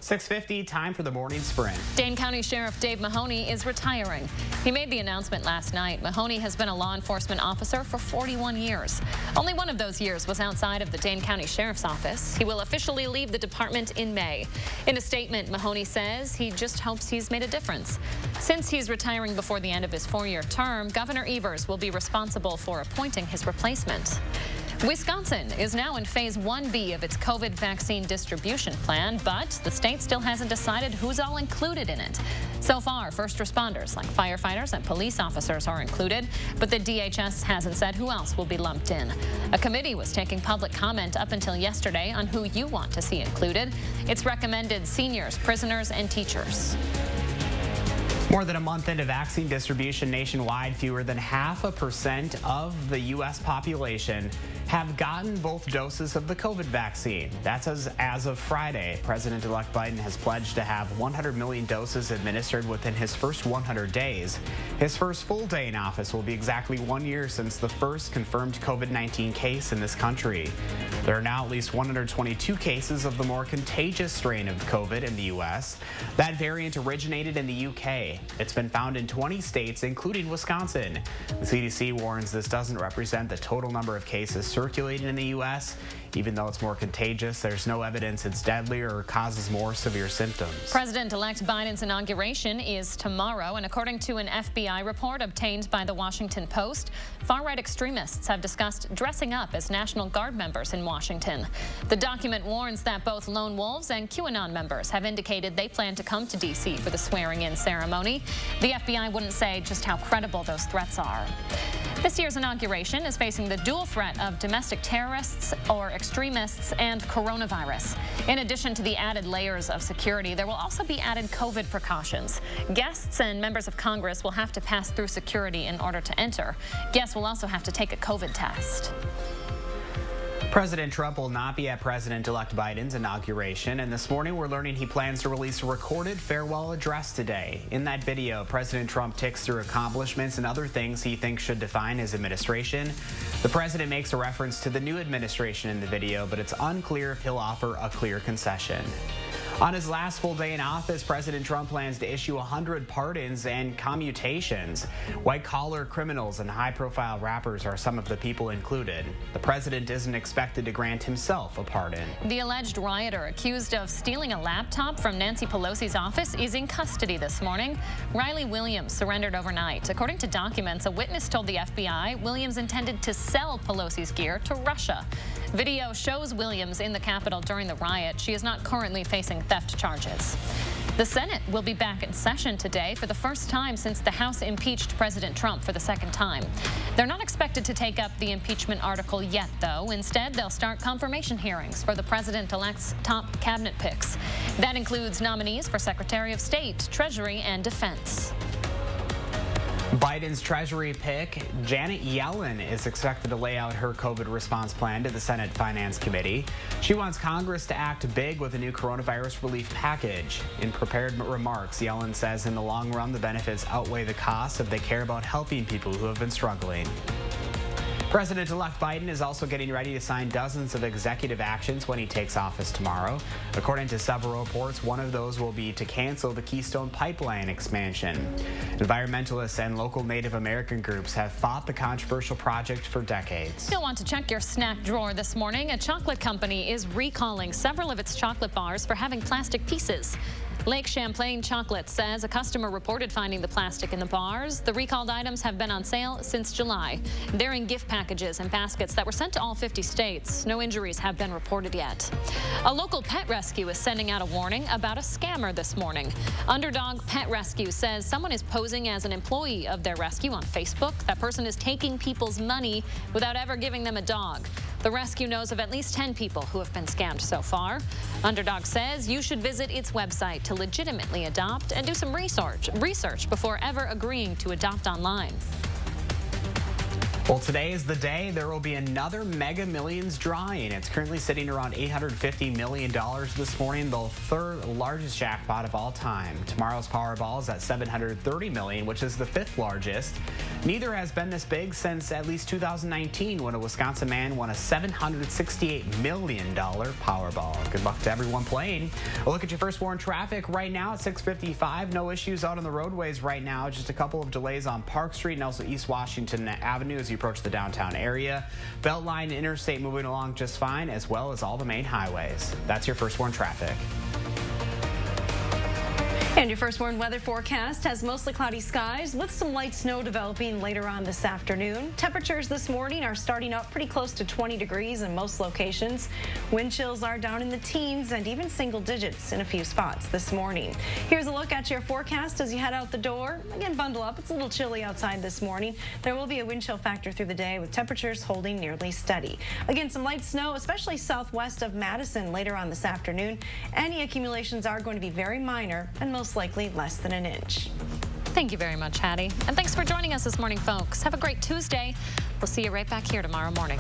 6:50, time for the morning sprint. Dane County Sheriff Dave Mahoney is retiring. He made the announcement last night. Mahoney has been a law enforcement officer for 41 years. Only one of those years was outside of the Dane County Sheriff's Office. He will officially leave the department in May. In a statement, Mahoney says he just hopes he's made a difference. Since he's retiring before the end of his 4-year term, Governor Evers will be responsible for appointing his replacement. Wisconsin is now in Phase 1B of its COVID vaccine distribution plan, but the state still hasn't decided who's all included in it. So far, first responders like firefighters and police officers are included, but the DHS hasn't said who else will be lumped in. A committee was taking public comment up until yesterday on who you want to see included. It's recommended seniors, prisoners, and teachers. More than a month into vaccine distribution nationwide, fewer than 0.5% of the U.S. population have gotten both doses of the COVID vaccine. That's as of Friday. President-elect Biden has pledged to have 100 million doses administered within his first 100 days. His first full day in office will be exactly 1 year since the first confirmed COVID-19 case in this country. There are now at least 122 cases of the more contagious strain of COVID in the U.S. That variant originated in the U.K. It's been found in 20 states, including Wisconsin. The CDC warns this doesn't represent the total number of cases circulating in the U.S. Even though it's more contagious, there's no evidence it's deadlier or causes more severe symptoms. President-elect Biden's inauguration is tomorrow, and according to an FBI report obtained by the Washington Post, far-right extremists have discussed dressing up as National Guard members in Washington. The document warns that both lone wolves and QAnon members have indicated they plan to come to D.C. for the swearing-in ceremony. The FBI wouldn't say just how credible those threats are. This year's inauguration is facing the dual threat of domestic terrorists or extremists and coronavirus. In addition to the added layers of security, there will also be added COVID precautions. Guests and members of Congress will have to pass through security in order to enter. Guests will also have to take a COVID test. President Trump will not be at President-elect Biden's inauguration, and this morning we're learning he plans to release a recorded farewell address today. In that video, President Trump ticks through accomplishments and other things he thinks should define his administration. The president makes a reference to the new administration in the video, but it's unclear if he'll offer a clear concession. On his last full day in office, President Trump plans to issue 100 pardons and commutations. White-collar criminals and high-profile rappers are some of the people included. The president isn't expected to grant himself a pardon. The alleged rioter accused of stealing a laptop from Nancy Pelosi's office is in custody this morning. Riley Williams surrendered overnight. According to documents, a witness told the FBI Williams intended to sell Pelosi's gear to Russia. Video shows Williams in the Capitol during the riot. She is not currently facing theft charges. The Senate will be back in session today for the first time since the House impeached President Trump for the second time. They're not expected to take up the impeachment article yet, though. Instead, they'll start confirmation hearings for the president-elect's top cabinet picks. That includes nominees for Secretary of State, Treasury, and Defense. Biden's Treasury pick, Janet Yellen, is expected to lay out her COVID response plan to the Senate Finance Committee. She wants Congress to act big with a new coronavirus relief package. In prepared remarks, Yellen says in the long run, the benefits outweigh the costs if they care about helping people who have been struggling. President-elect Biden is also getting ready to sign dozens of executive actions when he takes office tomorrow. According to several reports, one of those will be to cancel the Keystone Pipeline expansion. Environmentalists and local Native American groups have fought the controversial project for decades. You'll want to check your snack drawer this morning. A chocolate company is recalling several of its chocolate bars for having plastic pieces. Lake Champlain Chocolate says a customer reported finding the plastic in the bars. The recalled items have been on sale since July. They're in gift packages and baskets that were sent to all 50 states. No injuries have been reported yet. A local pet rescue is sending out a warning about a scammer this morning. Underdog Pet Rescue says someone is posing as an employee of their rescue on Facebook. That person is taking people's money without ever giving them a dog. The rescue knows of at least 10 people who have been scammed so far. Underdog says you should visit its website to legitimately adopt and do some research before ever agreeing to adopt online. Well, today is the day there will be another Mega Millions drawing. It's currently sitting around $850 million this morning, the third largest jackpot of all time. Tomorrow's Powerball is at $730 million, which is the fifth largest. Neither has been this big since at least 2019, when a Wisconsin man won a $768 million Powerball. Good luck to everyone playing. A look at your first warn traffic right now at 6:55. No issues out on the roadways right now. Just a couple of delays on Park Street and also East Washington Avenue as you approach the downtown area. Beltline Interstate moving along just fine, as well as all the main highways. That's your first warn traffic. And your first warn weather forecast has mostly cloudy skies with some light snow developing later on this afternoon. Temperatures this morning are starting up pretty close to 20 degrees in most locations. Wind chills are down in the teens and even single digits in a few spots this morning. Here's a look at your forecast as you head out the door. Again, bundle up. It's a little chilly outside this morning. There will be a wind chill factor through the day with temperatures holding nearly steady. Again, some light snow, especially southwest of Madison later on this afternoon. Any accumulations are going to be very minor and most likely less than an inch. Thank you very much, Hattie. And thanks for joining us this morning, folks. Have a great Tuesday. We'll see you right back here tomorrow morning.